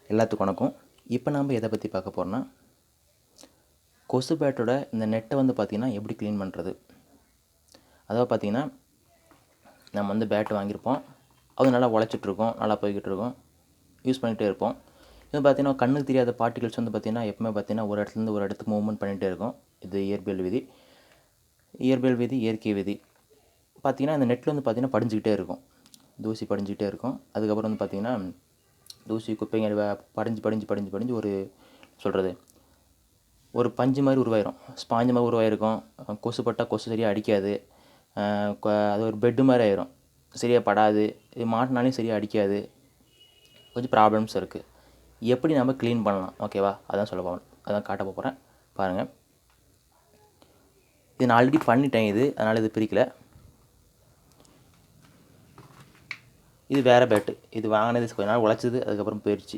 எல்லாத்துக்கும் வணக்கம். இப்போ நம்ம எதை பற்றி பார்க்க போகிறோம்னா, கொசு பேட்டோட இந்த நெட்டை வந்து பார்த்திங்கன்னா எப்படி க்ளீன் பண்ணுறது. அதாவது பார்த்திங்கன்னா, நம்ம வந்து பேட்டு வாங்கியிருப்போம், அது நல்லா உழைச்சிட்ருக்கோம், நல்லா போய்கிட்டு இருக்கோம், யூஸ் பண்ணிகிட்டே இருப்போம். இது பார்த்திங்கன்னா கண்ணுக்கு தெரியாத பார்ட்டிகல்ஸ் வந்து பார்த்திங்கன்னா எப்பவுமே பார்த்திங்கன்னா ஒரு இடத்துலேருந்து ஒரு இடத்துக்கு மூவ்மெண்ட் பண்ணிகிட்டே இருக்கும். இது இயற்பியல் விதி, இயற்கை விதி. பார்த்திங்கன்னா இந்த நெட்டில் வந்து பார்த்திங்கன்னா படிஞ்சிக்கிட்டே இருக்கும், தூசி படிஞ்சிக்கிட்டே இருக்கும். அதுக்கப்புறம் வந்து பார்த்திங்கன்னா தூசி குப்பைங்க படிஞ்சு ஒரு சொல்கிறது ஒரு பஞ்சு மாதிரி உருவாயிரும், ஸ்பாஞ்சு மாதிரி உருவாயிருக்கும். கொசு பட்டால் கொசு சரியாக அடிக்காது, அது ஒரு பெட்டு மாதிரி ஆயிரும், சரியாக படாது, இது மாட்டினாலையும் சரியாக அடிக்காது. கொஞ்சம் ப்ராப்ளம்ஸ் இருக்குது. எப்படி நம்ம க்ளீன் பண்ணலாம், ஓகேவா? அதான் சொல்ல போகிறேன், அதான் காட்ட போகிறேன். பாருங்கள், இது நான் ஆல்ரெடி பண்ணிட்டேன், அதனால் இது பிரிக்கலை. இது வேறு பேட்டு, இது வாங்கினது கொஞ்ச நாள் உழைச்சிது, அதுக்கப்புறம் போயிடுச்சு,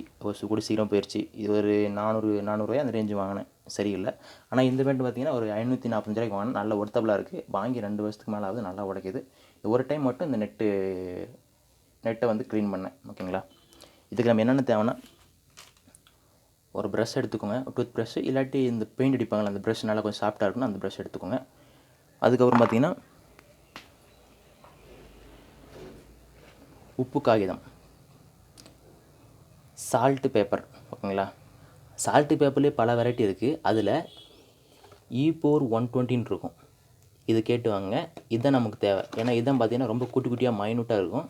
கூட சீக்கிரம் போயிடுச்சு. இது ஒரு 400 அந்த ரேஞ்சு வாங்கினேன், சரியில்லை. ஆனால் இந்த பேட்டு பார்த்திங்கன்னா ஒரு 545 ரூபாய்க்கு வாங்கினேன், நல்ல ஒர்த்தபுளாக இருக்குது. வாங்கி 2 வருஷத்துக்கு மேலே ஆகுது, நல்லா உடைக்குது. ஒரு டைம் மட்டும் இந்த நெட்டை வந்து க்ளீன் பண்ணேன், ஓகேங்களா? இதுக்கு நம்ம என்னென்ன தேவைன்னா, ஒரு ப்ரஷ் எடுத்துக்கோங்க, டூத் ப்ரஷ், இல்லாட்டி இந்த பெயிண்ட் அடிப்பாங்களா அந்த ப்ரஷ் நல்லா கொஞ்சம் சாஃப்டாக இருக்குன்னு அந்த ப்ரஷ் எடுத்துக்கோங்க. அதுக்கப்புறம் பார்த்திங்கன்னா உப்பு காகிதம், சால்ட்டு பேப்பர், ஓகேங்களா? சால்ட்டு பேப்பர்லேயே பல வெரைட்டி இருக்குது. அதில் E4 120 இருக்கும், இது கேட்டு வாங்க. இதுதான் நமக்கு தேவை. ஏன்னா இதுதான் பார்த்திங்கன்னா ரொம்ப குட்டி குட்டியாக மைனூட்டாக இருக்கும்.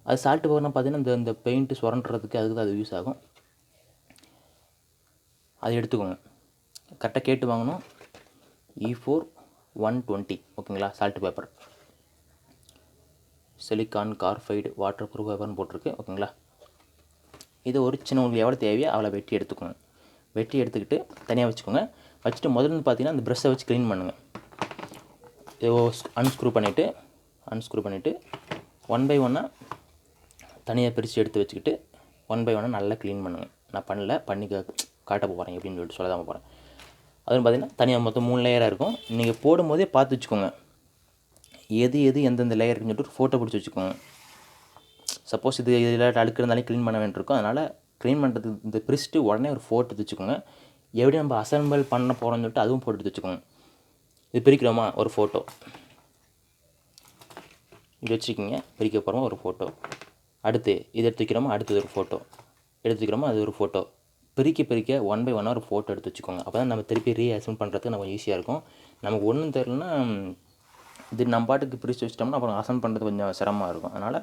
அது சால்ட்டு பேப்பர்னால் பார்த்திங்கன்னா இந்த பெயிண்ட்டு சுரண்டுறதுக்கு அதுக்கு தான் அது யூஸ் ஆகும். அது எடுத்துக்கோங்க, கரெக்டாக கேட்டு வாங்கணும். E4 120, ஓகேங்களா? Salt paper, silicon carbide water proof பேப்பர்னு போட்டிருக்கு, ஓகேங்களா? இது ஒரு சின்ன உங்களுக்கு எவ்வளோ தேவையோ அவ்வளோ வெட்டி எடுத்துக்கோங்க. வெட்டி எடுத்துக்கிட்டு தனியாக வச்சுக்கோங்க. வச்சுட்டு முதல்ல பார்த்திங்கன்னா அந்த ப்ரெஷ்ஷை வச்சு க்ளீன் பண்ணுங்கள். அன்ஸ்க்ரூ பண்ணிவிட்டு 1 பை 1 தனியாக பிரித்து எடுத்து வச்சுக்கிட்டு 1 பை 1 நல்லா க்ளீன் பண்ணுங்கள். நான் பண்ணி காட்ட போகிறேன் எப்படின்னு சொல்லிட்டு சொல்ல தான் போகிறேன். அதுன்னு பார்த்திங்கன்னா தனியாக மொத்தம் 3 லேயராக இருக்கும். நீங்கள் போடும்போதே பார்த்து வச்சுக்கோங்க, எது எந்தெந்த லேயர் இருக்குன்னு சொல்லிட்டு ஒரு ஃபோட்டோ பிடிச்சி வச்சுக்கோங்க. சப்போஸ் இதில் அழுக்கு இருந்தாலும் க்ளீன் பண்ண வேண்டியிருக்கும். அதனால் க்ளீன் பண்ணுறதுக்கு இந்த பிரிச்சுட்டு உடனே ஒரு ஃபோட்டோ எடுத்து வச்சுக்கோங்க. எப்படி நம்ம அசம்பிள் பண்ண போகிறோம்னு சொல்லிட்டு அதுவும் ஃபோட்டோ எடுத்து வச்சுக்கோங்க. இது பிரிக்கிறோமா, ஒரு ஃபோட்டோ இது வச்சுக்கிங்க, பிரிக்க போகிறோமா ஒரு ஃபோட்டோ. அடுத்து இது எடுத்து வைக்கிறோமா, அடுத்தது ஒரு ஃபோட்டோ எடுத்து வைக்கிறோமா, அது ஒரு ஃபோட்டோ. பிரிக்க 1 பை 1 ஒரு ஃபோட்டோ எடுத்து வச்சுக்கோங்க. அப்போ தான் நம்ம திருப்பி ரீஅசம்பிள் பண்ணுறதுக்கு நம்ம ஈஸியாக இருக்கும். நமக்கு ஒன்றும் தெரியலனா இது நம்ம பாட்டுக்கு பிரித்து வச்சிட்டோம்னா அப்புறம் அசம்பிள் பண்ணுறது கொஞ்சம் சிரமமாக இருக்கும். அதனால்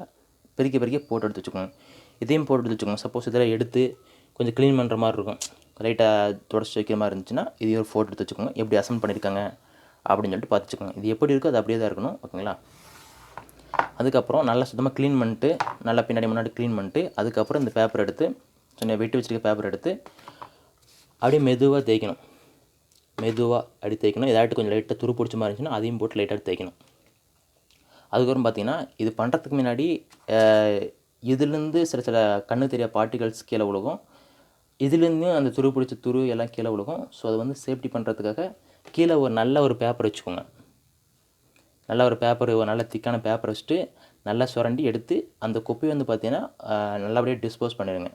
பிரிக்க போட்டோ எடுத்து வச்சுக்கோங்க. இதையும் போட்டு எடுத்து வச்சுக்கோங்க. சப்போஸ் இதெல்லாம் எடுத்து கொஞ்சம் க்ளீன் பண்ணுற மாதிரி இருக்கும், லைட்டாக தொடச்சி வைக்கிற மாதிரி இருந்துச்சுன்னா இதையும் ஒரு ஃபோட்டோ எடுத்து வச்சுக்கோங்க. எப்படி அசம்பிள் பண்ணியிருக்காங்க அப்படின்னு சொல்லிட்டு பார்த்துச்சுக்கோங்க. இது எப்படி இருக்கோ அது அப்படியே தான் இருக்கணும், ஓகேங்களா? அதுக்கப்புறம் நல்லா சுத்தமாக க்ளீன் பண்ணிட்டு, நல்லா முன்னாடி க்ளீன் பண்ணிட்டு, அதுக்கப்புறம் இந்த பேப்பர் எடுத்து கொஞ்சம் வெட்டி வச்சுருக்க பேப்பர் எடுத்து அப்படியே மெதுவாக தேய்க்கணும். அப்படி தேய்க்கணும். ஏதாட்டு கொஞ்சம் லைட்டாக துரு பிடிச்ச மாதிரி இருந்துச்சுன்னா அதையும் போட்டு லைட்டாக தேய்க்கணும். அதுக்கப்புறம் பார்த்திங்கன்னா இது பண்ணுறதுக்கு முன்னாடி இதுலேருந்து சில கண்ணு தெரியாத பார்ட்டிகல்ஸ் கீழே விழுகும். இதுலேருந்தும் அந்த துரு பிடிச்ச துரு எல்லாம் கீழே விழுகும். ஸோ அதை வந்து சேஃப்டி பண்ணுறதுக்காக கீழே ஒரு நல்ல ஒரு பேப்பர் வச்சுக்கோங்க. நல்ல திக்கான பேப்பர் வச்சுட்டு நல்லா சுரண்டி எடுத்து அந்த குப்பையை வந்து பார்த்திங்கன்னா நல்லபடியாக டிஸ்போஸ் பண்ணிடுங்க.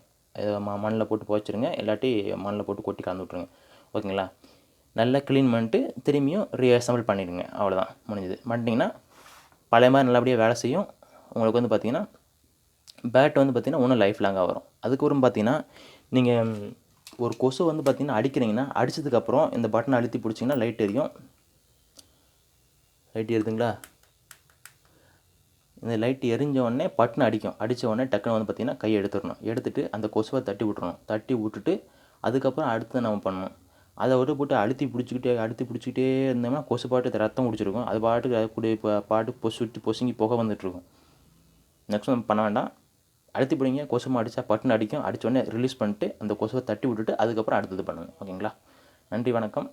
மண்ணில் போட்டு புதைச்சிருங்க, இல்லாட்டி மண்ணில் போட்டு கொட்டி கலந்து விட்ருங்க, ஓகேங்களா? நல்லா க்ளீன் பண்ணிட்டு திரும்பியும் ரீஅசம்பிள் பண்ணிடுங்க. அவ்வளோதான், முடிஞ்சுது. பண்ணிட்டீங்கன்னா பழைய மாதிரி நல்லபடியாக வேலை செய்யும். உங்களுக்கு வந்து பார்த்திங்கன்னா பேட் வந்து பார்த்திங்கன்னா இன்னும் லைஃப் லாங்காக வரும். அதுக்கப்புறம் பார்த்திங்கன்னா நீங்கள் ஒரு கொசு வந்து பார்த்திங்கன்னா அடிக்கிறீங்கன்னா அடித்ததுக்கப்புறம் இந்த பட்டனை அழுத்தி பிடிச்சிங்கன்னா லைட் எரியும். லைட் எரியுதுங்களா? இந்த லைட் எரிஞ்ச உடனே பட்டனை அடிக்கும். அடித்த உடனே டக்குன்னு வந்து பார்த்திங்கன்னா கையை எடுத்துட்டு அந்த கொசுவை தட்டி விட்டுட்டு அதுக்கப்புறம் அடுத்து நம்ம பண்ணணும். அதை போட்டு அழுத்தி பிடிச்சிக்கிட்டே இருந்தோம்னா கொசு பாட்டு ரத்தம் குடிச்சிருக்கும். அது பாட்டுக்கு அது கூட பாட்டு பொசுங்கி புகை வந்துட்டுருக்கும். நெக்ஸ்ட் நம்ம பண்ண வேண்டாம், அழுத்தி பிடிங்க. கொசுமா அடித்தா பட்டன் அடிக்கும். அடித்த உடனே ரிலீஸ் பண்ணிட்டு அந்த கொசுவை தட்டி விட்டுட்டு அதுக்கப்புறம் அடுத்தது பண்ணுங்கள், ஓகேங்களா? நன்றி, வணக்கம்.